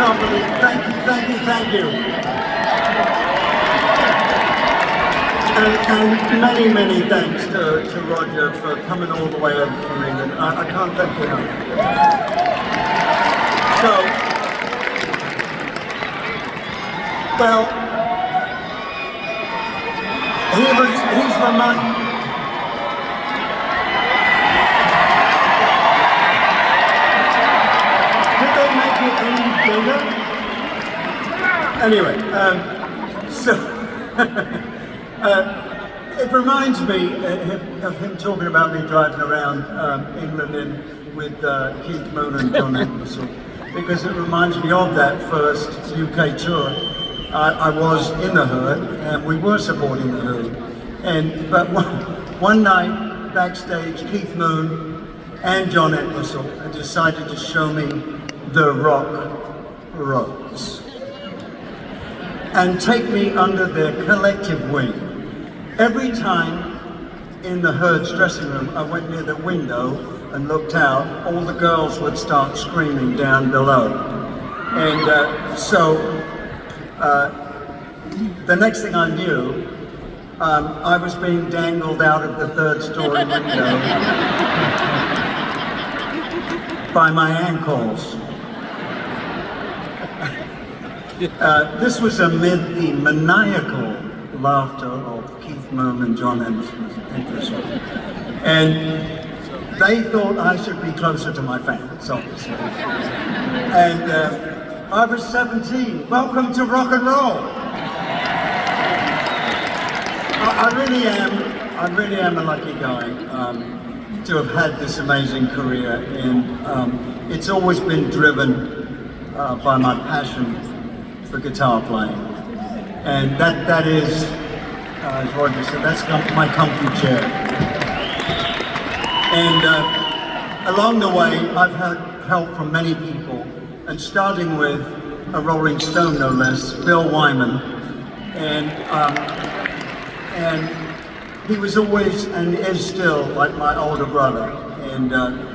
can't believe it. Thank you. And many thanks to Roger for coming all the way over from England. I can't thank you enough. So, well, he's the man. Did they make it any bigger? Anyway, it reminds me of him talking about me driving around England with Keith Moon and John Entwistle, because it reminds me of that first UK tour. I was in the Herd, and we were supporting the Herd. But one night backstage, Keith Moon and John Entwistle had decided to show me the rock ropes and take me under their collective wing. Every time in the Herd's dressing room, I went near the window and looked out, all the girls would start screaming down below. And so the next thing I knew, I was being dangled out of the third-story window by my ankles. This was amid the maniacal laughter of Keith Moon and John Entwistle. And they thought I should be closer to my fans, obviously. And I was 17. Welcome to rock and roll. I really am a lucky guy to have had this amazing career, and it's always been driven by my passion for guitar playing, and that is, as Roger said, that's my comfy chair. And along the way, I've had help from many people, and starting with a Rolling Stone, no less, Bill Wyman, and he was always and is still like my older brother, and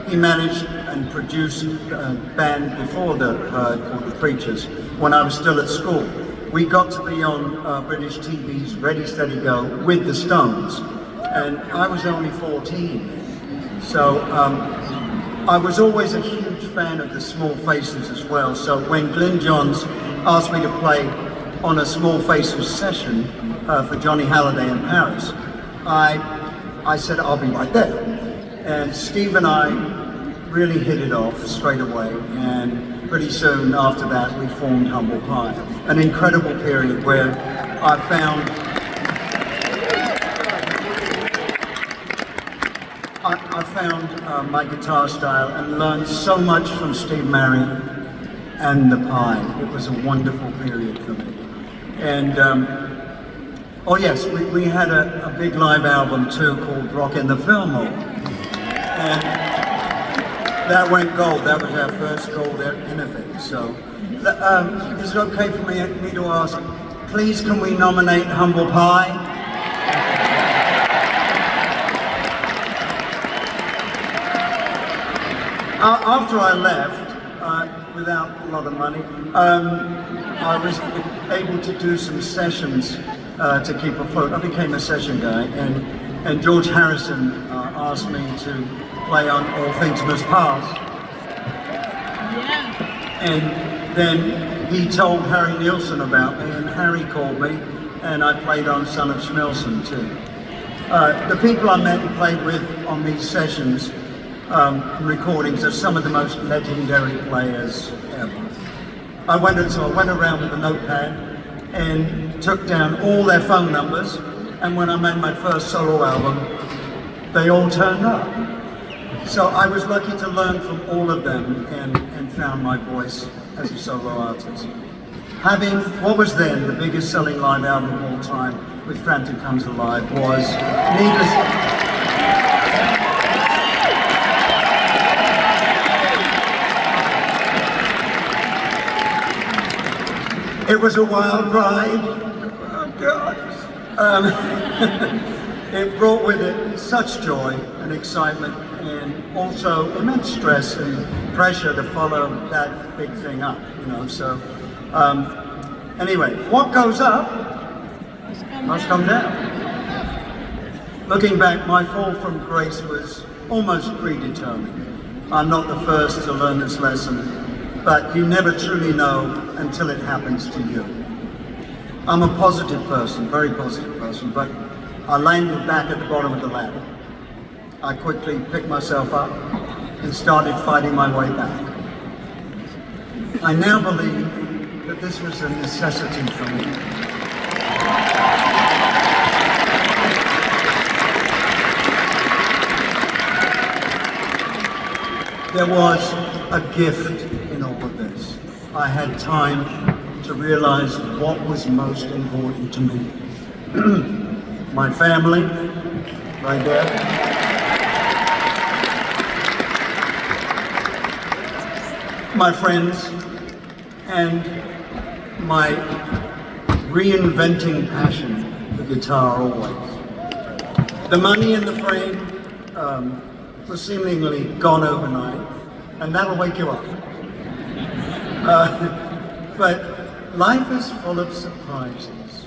he managed and produced a band before the Herd called the Preachers when I was still at school. We got to be on British TV's Ready, Steady, Go with the Stones, and I was only 14. So I was always a huge fan of the Small Faces as well. So when Glyn Johns asked me to play on a Small Faces session for Johnny Halliday in Paris, I said, I'll be right there. And Steve and I really hit it off straight away, and pretty soon after that we formed Humble Pie. An incredible period where I found my guitar style and learned so much from Steve Marion and the Pie. It was a wonderful period for me. And oh yes, we had a big live album too called Rockin' the Fillmore. And that went gold. That was our first gold anything. So, is it okay for me to ask, please can we nominate Humble Pie? After I left, without a lot of money, I was able to do some sessions to keep afloat. I became a session guy, and George Harrison asked me to play on All Things Must Pass. Yeah. And then he told Harry Nilsson about me, and Harry called me, and I played on Son of Schmilson too. The people I met and played with on these sessions, recordings, are some of the most legendary players ever. I went around with a notepad and took down all their phone numbers, and when I made my first solo album, they all turned up. So I was lucky to learn from all of them and found my voice as a solo artist. Having what was then the biggest selling live album of all time with Frampton Comes Alive was needless. It was a wild ride. Oh God. It brought with it such joy and excitement and also immense stress and pressure to follow that big thing up, you know. So anyway, what goes up must come down. Looking back, my fall from grace was almost predetermined. I'm not the first to learn this lesson, but you never truly know until it happens to you. I'm a positive person, very positive person, but I landed back at the bottom of the ladder. I quickly picked myself up and started fighting my way back. I now believe that this was a necessity for me. There was a gift in all of this. I had time to realize what was most important to me. My family, right there. My friends, and my reinventing passion for guitar always. The money in the frame was seemingly gone overnight, and that'll wake you up. But life is full of surprises.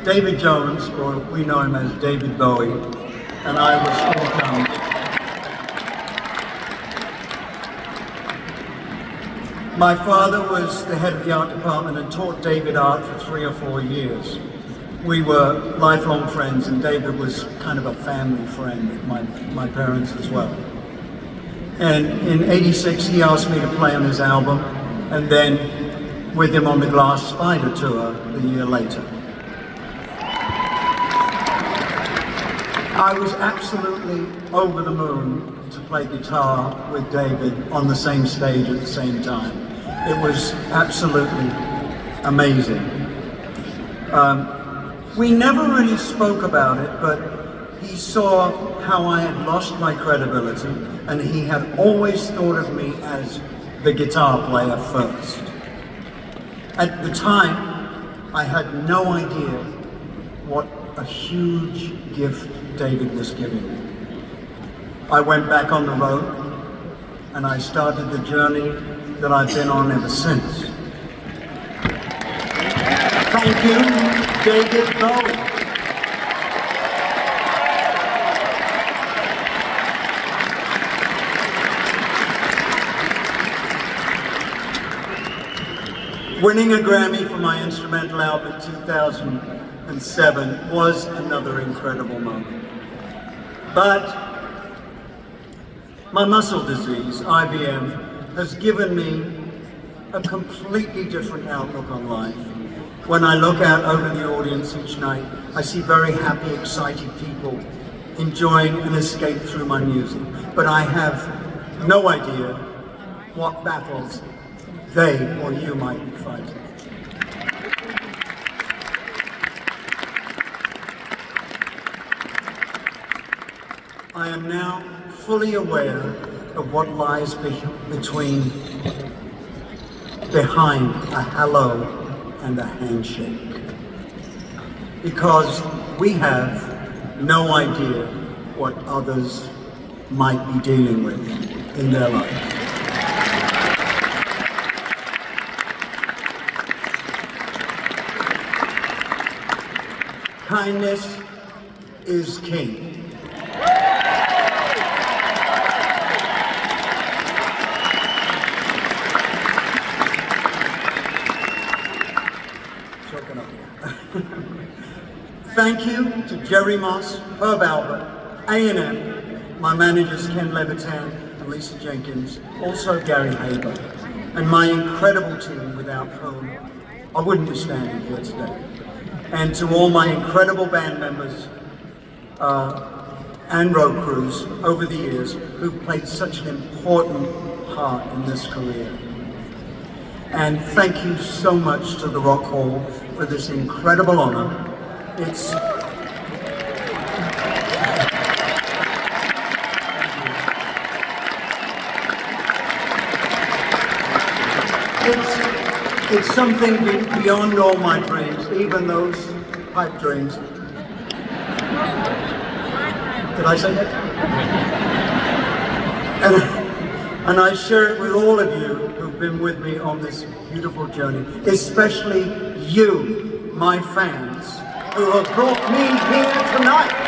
David Jones, or we know him as David Bowie, and I were schoolchums. My father was the head of the art department and taught David art for 3 or 4 years. We were lifelong friends, and David was kind of a family friend of my parents as well. And in '86, he asked me to play on his album, and then with him on the Glass Spider tour a year later. I was absolutely over the moon to play guitar with David on the same stage at the same time. It was absolutely amazing. We never really spoke about it, but he saw how I had lost my credibility, and he had always thought of me as the guitar player first. At the time, I had no idea what a huge gift David was giving me. I went back on the road, and I started the journey that I've been on ever since. Thank you, David Bowie. Winning a Grammy for my instrumental album in 2007 was another incredible moment. But my muscle disease, IBM, has given me a completely different outlook on life. When I look out over the audience each night, I see very happy, excited people enjoying an escape through my music. But I have no idea what battles they or you might be fighting. I am now fully aware of what lies behind a hello and a handshake. Because we have no idea what others might be dealing with in their lives. Kindness is king. Thank you to Jerry Moss, Herb Albert, A&M, my managers Ken Levitan and Lisa Jenkins, also Gary Haber, and my incredible team without whom I wouldn't be standing here today. And to all my incredible band members and road crews over the years who've played such an important part in this career. And thank you so much to the Rock Hall for this incredible honor. It's something beyond all my dreams, even those pipe dreams. Did I say that? And I share it with all of you who've been with me on this beautiful journey, especially you, my fans, who have brought me here tonight.